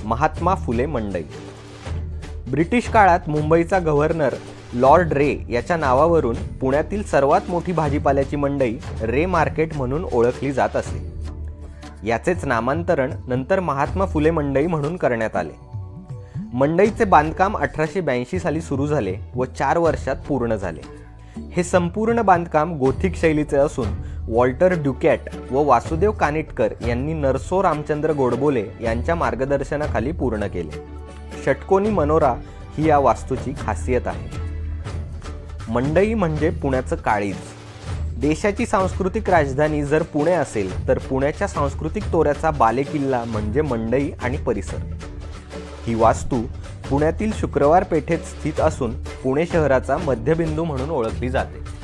महात्मा फुले मंडई. British काळात मुंबईचा governor Lord रे याच्या नावावरून पुण्यातील सर्वात मोठी भाजीपाल्याची मंडई रे मार्केट म्हणून ओळखली जात असे. याचेच नामांतरण नंतर महात्मा फुले मंडई म्हणून करण्यात आले. मंडईचे बांधकाम 1882 साली सुरू झाले व 4 वर्षात पूर्ण झाले. हे संपूर्ण बांधकाम गोथिक शैलीचे असून वॉल्टर ड्युकॅट व वासुदेव कानिटकर यांनी नरसो रामचंद्र गोडबोले यांच्या मार्गदर्शनाखाली पूर्ण केले. षटकोनी मनोरा ही या वास्तूची खासियत आहे. मंडई म्हणजे पुण्याचं काळीज. देशाची सांस्कृतिक राजधानी जर पुणे असेल तर पुण्याच्या सांस्कृतिक तोऱ्याचा बालेकिल्ला म्हणजे मंडई आणि परिसर. ही वास्तू पुण्यातील शुक्रवार पेठेत स्थित असून पुणे शहराचा मध्यबिंदू म्हणून ओळखली जाते.